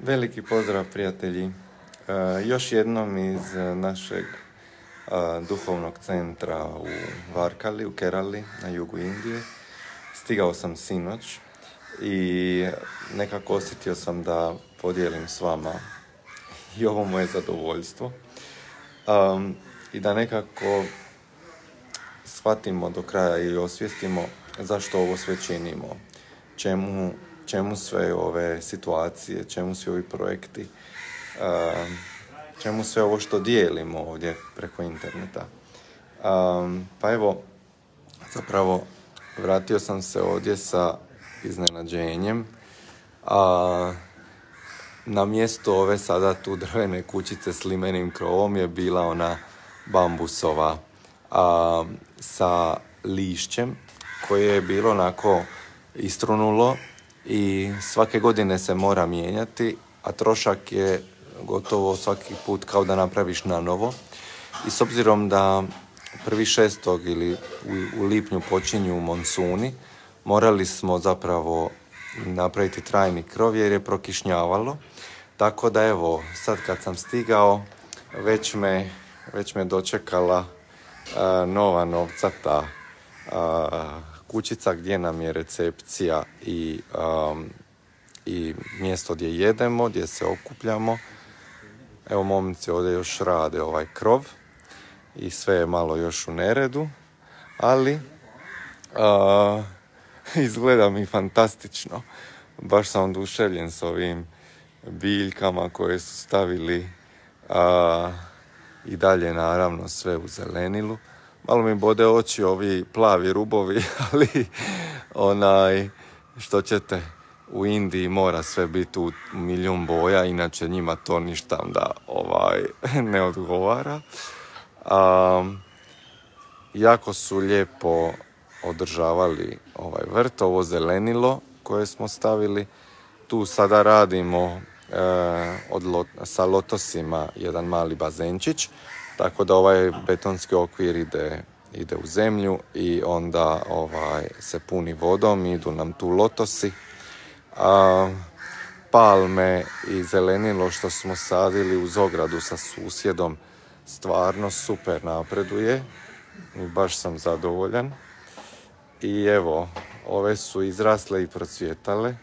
Veliki pozdrav, prijatelji. Još jednom iz našeg duhovnog centra u Varkali, u Kerali, na jugu Indije. Stigao sam sinoć i nekako osjetio sam da podijelim s vama i ovo moje zadovoljstvo. I da nekako shvatimo do kraja i osvijestimo zašto ovo sve činimo. Čemu sve ove situacije, čemu svi ovi projekti, čemu sve ovo što dijelimo ovdje preko interneta. Pa evo, zapravo vratio sam se ovdje sa iznenađenjem. Na mjestu ove sada tu drvene kućice s limenim krovom je bila ona bambusova sa lišćem koje je bilo onako istrunulo i svake godine se mora mijenjati, a trošak je gotovo svaki put kao da napraviš na novo. I s obzirom da 1.6. ili u lipnju počinju monsuni, morali smo zapravo napraviti trajni krov jer je prokišnjavalo. Tako da evo, sad kad sam stigao, već me dočekala nova novcata kućica gdje nam je recepcija i mjesto gdje jedemo, gdje se okupljamo. Evo, momci ovdje još rade ovaj krov i sve je malo još u neredu, ali izgleda mi fantastično. Baš sam oduševljen s ovim biljkama koje su stavili i dalje naravno sve u zelenilu. Malo mi bode oči ovi plavi rubovi, ali što ćete, u Indiji mora sve biti u milijun boja, inače njima to ništa da ne odgovara. Jako su lijepo održavali ovaj vrt, ovo zelenilo koje smo stavili. Tu sada radimo sa lotosima jedan mali bazenčić, tako da ovaj betonski okvir ide u zemlju i onda se puni vodom, idu nam tu lotosi. Palme i zelenilo što smo sadili uz ogradu sa susjedom stvarno super napreduje i baš sam zadovoljan. I evo, ove su izrasle i procvjetale,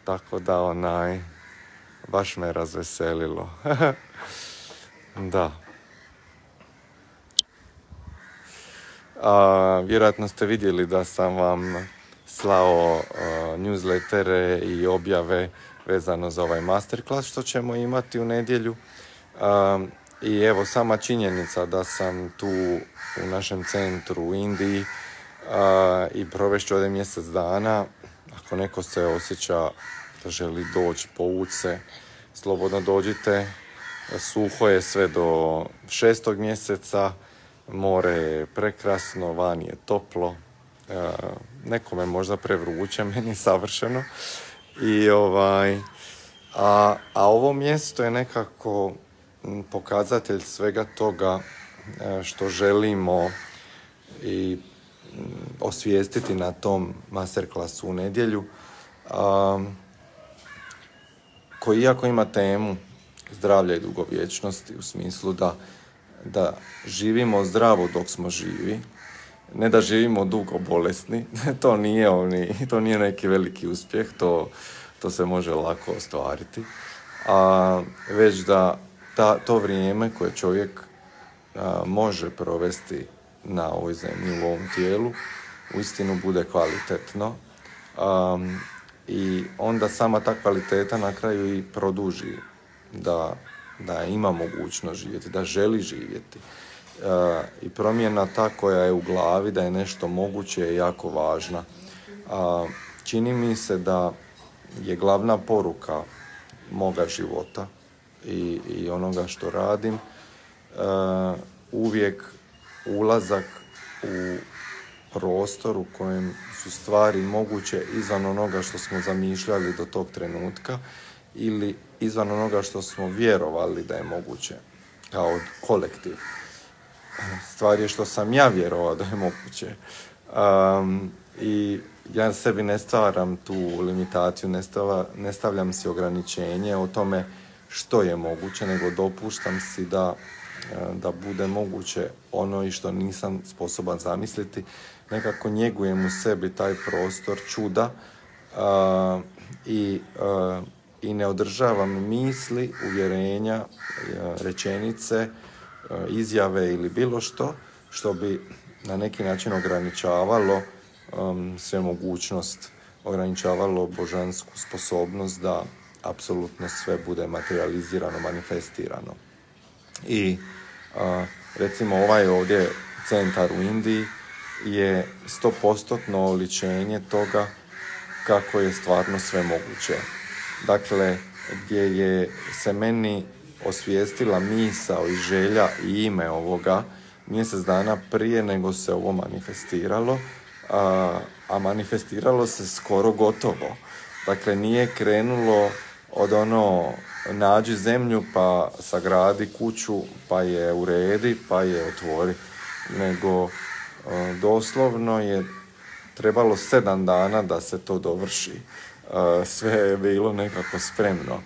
tako da baš me razveselilo. Da. Vjerojatno ste vidjeli da sam vam slao newslettere i objave vezano za ovaj masterclass što ćemo imati u nedjelju. I evo, sama činjenica da sam tu u našem centru u Indiji i provešću ovdje mjesec dana. Ako neko se osjeća da želi doći, povući se, slobodno dođite. Suho je sve do 6. mjeseca, more je prekrasno, van je toplo, nekome možda prevruće, meni savršeno. A ovo mjesto je nekako pokazatelj svega toga što želimo i osvijestiti na tom masterclassu u nedjelju, koji iako ima temu zdravlja i dugovječnosti u smislu da živimo zdravo dok smo živi, ne da živimo dugo bolesni, to nije neki veliki uspjeh, to se može lako ostvariti, već da to vrijeme koje čovjek može provesti na ovoj zemlji, u ovom tijelu, uistinu bude kvalitetno i onda sama ta kvaliteta na kraju i produži da ima mogućnost živjeti, da želi živjeti. I promjena ta koja je u glavi, da je nešto moguće, je jako važna. Čini mi se da je glavna poruka moga života i onoga što radim uvijek ulazak u prostor u kojem su stvari moguće izvan onoga što smo zamišljali do tog trenutka ili izvan onoga što smo vjerovali da je moguće kao kolektiv. Stvar je što sam ja vjerovao da je moguće. I ja sebi ne stvaram tu limitaciju, ne stavljam si ograničenje o tome što je moguće, nego dopuštam si da bude moguće ono i što nisam sposoban zamisliti. Nekako njegujem u sebi taj prostor čuda i ne održavam misli, uvjerenja, rečenice, izjave ili bilo što bi na neki način ograničavalo sve mogućnost, ograničavalo božansku sposobnost da apsolutno sve bude materializirano, manifestirano. I recimo ovaj ovdje centar u Indiji je 100% oličenje toga kako je stvarno sve moguće. Dakle, gdje je se meni osvijestila misao i želja i ime ovoga mjesec dana prije nego se ovo manifestiralo, a manifestiralo se skoro gotovo. Dakle, nije krenulo od nađi zemlju pa sagradi kuću pa je uredi pa je otvori, nego doslovno je trebalo 7 dana da se to dovrši. Sve je bilo nekako spremno.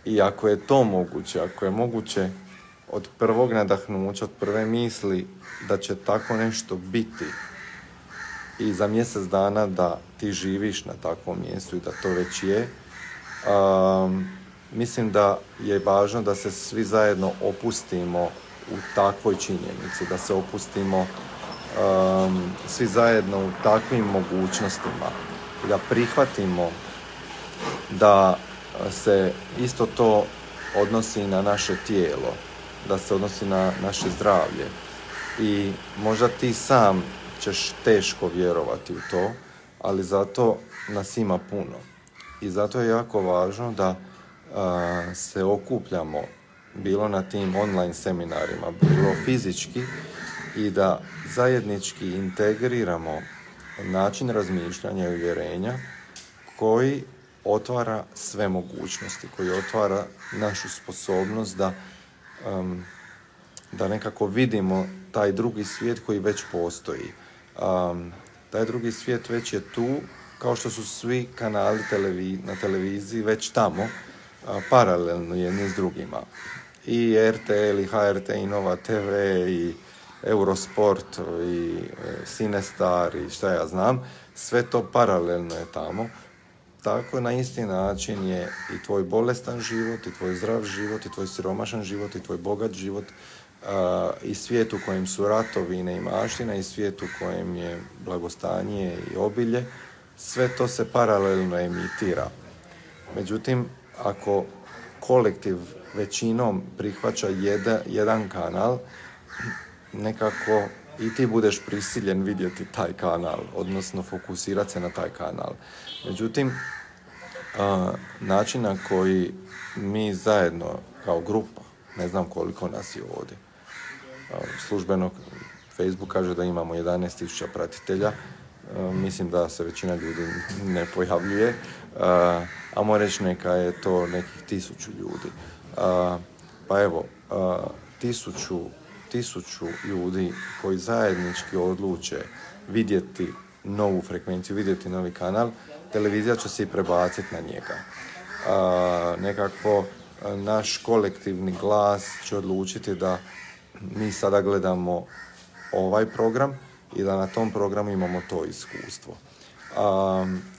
I ako je to moguće, ako je moguće od prvog nadahnuća, od prve misli da će tako nešto biti i za mjesec dana da ti živiš na takvom mjestu i da to već je, mislim da je važno da se svi zajedno opustimo u takvoj činjenici, da se opustimo svi zajedno u takvim mogućnostima i da prihvatimo da se isto to odnosi na naše tijelo, da se odnosi na naše zdravlje. I možda ti sam ćeš teško vjerovati u to, ali zato nas ima puno. I zato je jako važno da se okupljamo, bilo na tim online seminarima, bilo fizički, i da zajednički integriramo način razmišljanja i uvjerenja koji otvara sve mogućnosti, koji otvara našu sposobnost da nekako vidimo taj drugi svijet koji već postoji. Taj drugi svijet već je tu, kao što su svi kanali na televiziji već tamo, paralelno jedni s drugima. I RTL, i HRT, i Nova TV, i Eurosport, i Cinestar, i šta ja znam, sve to paralelno je tamo. Tako na isti način je i tvoj bolestan život, i tvoj zdrav život, i tvoj siromašan život, i tvoj bogat život, i svijet u kojem su ratovi i neimaština, i svijet u kojem je blagostanje i obilje. Sve to se paralelno emitira. Međutim, ako kolektiv većinom prihvaća jedan kanal, nekako i ti budeš prisiljen vidjeti taj kanal, odnosno fokusirati se na taj kanal. Međutim, način na koji mi zajedno kao grupa, ne znam koliko nas je ovdje, službeno Facebook kaže da imamo 11.000 pratitelja, mislim da se većina ljudi ne pojavljuje, a moram reći neka je to nekih 1000 ljudi. Pa evo, 1000 ljudi koji zajednički odluče vidjeti novu frekvenciju, vidjeti novi kanal, televizija će se i prebaciti na njega. Nekako naš kolektivni glas će odlučiti da mi sada gledamo ovaj program i da na tom programu imamo to iskustvo.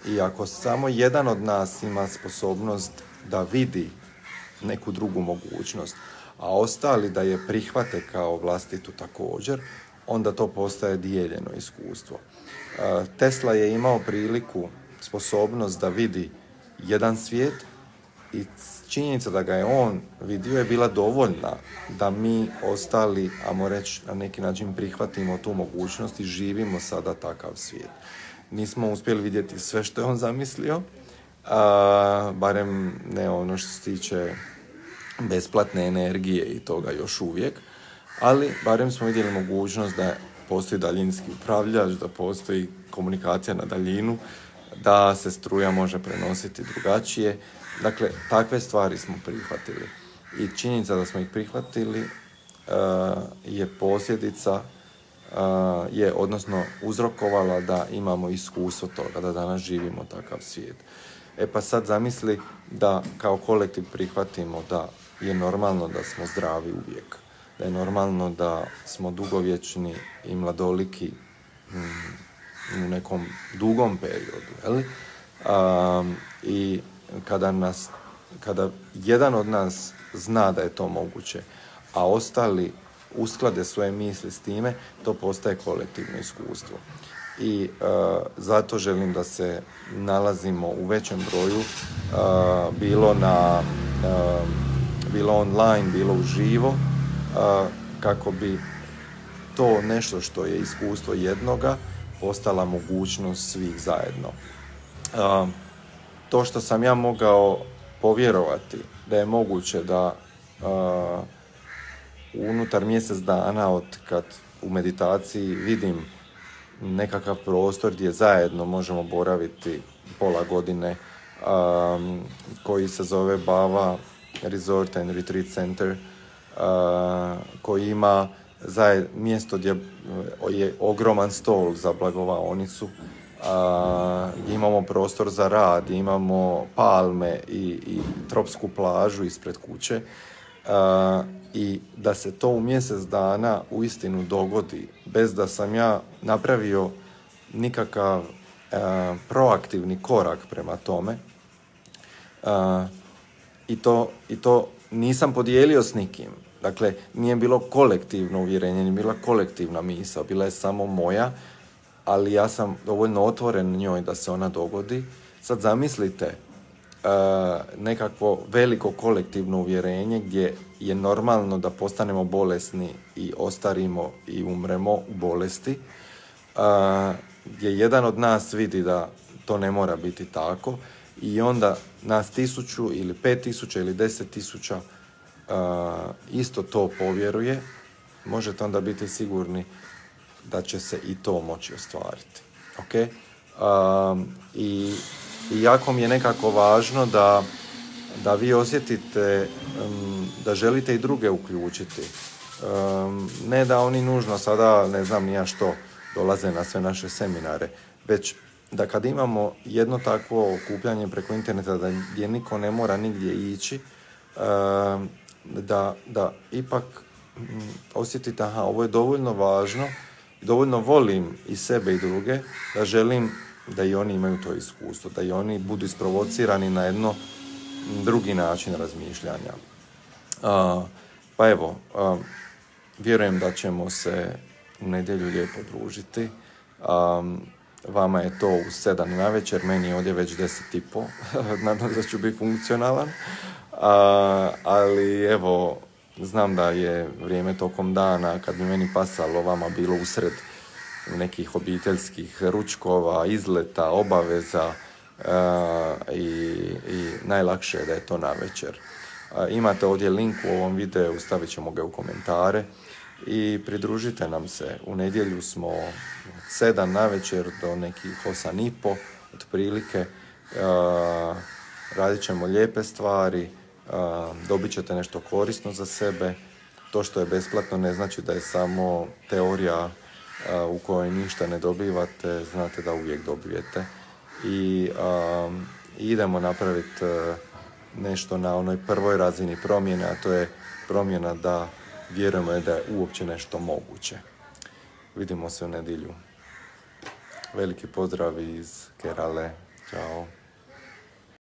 I ako samo jedan od nas ima sposobnost da vidi neku drugu mogućnost, a ostali da je prihvate kao vlastitu također, onda to postaje dijeljeno iskustvo. Tesla je imao priliku, sposobnost da vidi jedan svijet i činjenica da ga je on vidio je bila dovoljna da mi ostali, ajmo reći, na neki način prihvatimo tu mogućnost i živimo sada takav svijet. Nismo uspjeli vidjeti sve što je on zamislio, barem ne ono što se tiče besplatne energije i toga još uvijek, ali barem smo vidjeli mogućnost da postoji daljinski upravljač, da postoji komunikacija na daljinu, da se struja može prenositi drugačije. Dakle, takve stvari smo prihvatili. I činjenica da smo ih prihvatili je posljedica je odnosno uzrokovala da imamo iskustvo toga, da danas živimo takav svijet. Pa sad zamisli da kao kolektiv prihvatimo da je normalno da smo zdravi uvijek, da je normalno da smo dugovječni i mladoliki u nekom dugom periodu. Jel? I kada jedan od nas zna da je to moguće, a ostali usklade svoje misli s time, to postaje kolektivno iskustvo. I zato želim da se nalazimo u većem broju, bilo online, bilo uživo, kako bi to nešto što je iskustvo jednoga postala mogućnost svih zajedno. To što sam ja mogao povjerovati da je moguće da unutar mjesec dana od kad u meditaciji vidim nekakav prostor gdje zajedno možemo boraviti pola godine, koji se zove Bava Resort and Retreat Center, koji ima mjesto gdje je ogroman stol za blagovaonicu, imamo prostor za rad, imamo palme i tropsku plažu ispred kuće, i da se to u mjesec dana uistinu dogodi bez da sam ja napravio nikakav proaktivni korak prema tome, i to nisam podijelio s nikim. Dakle, nije bilo kolektivno uvjerenje, nije bila kolektivna misao, bila je samo moja, ali ja sam dovoljno otvoren njoj da se ona dogodi. Sad zamislite nekakvo veliko kolektivno uvjerenje gdje je normalno da postanemo bolesni i ostarimo i umremo u bolesti, gdje jedan od nas vidi da to ne mora biti tako i onda nas 1000 ili 5000 ili 10 000 isto to povjeruje, možete onda biti sigurni da će se i to moći ostvariti. Okay? I jako mi je nekako važno da vi osjetite da želite i druge uključiti. Ne da oni nužno sada, ne znam ni ja što, dolaze na sve naše seminare, već da kad imamo jedno takvo okupljanje preko interneta gdje niko ne mora nigdje ići, da ipak osjetite, aha, ovo je dovoljno važno, dovoljno volim i sebe i druge, da želim da i oni imaju to iskustvo, da i oni budu isprovocirani na jedno drugi način razmišljanja. Pa evo, vjerujem da ćemo se u nedjelju lijepo družiti. Vama je to u 7 navečer, meni je ovdje već 10:30, nadam se da ću biti funkcionalan. Ali evo, znam da je vrijeme tokom dana, kad bi meni pasalo, vama bilo usred nekih obiteljskih ručkova, izleta, obaveza, i najlakše je da je to navečer. Imate ovdje link u ovom videu, stavit ćemo ga u komentare i pridružite nam se. U nedjelju smo od 7 navečer do nekih 8:30 otprilike. Radit ćemo lijepe stvari, dobit ćete nešto korisno za sebe. To što je besplatno ne znači da je samo teorija u kojoj ništa ne dobivate, znate da uvijek dobijete. I idemo napraviti nešto na onoj prvoj razini promjene, a to je promjena da vjerujemo da je uopće nešto moguće. Vidimo se u nedjelju. Veliki pozdrav iz Kerale. Ćao.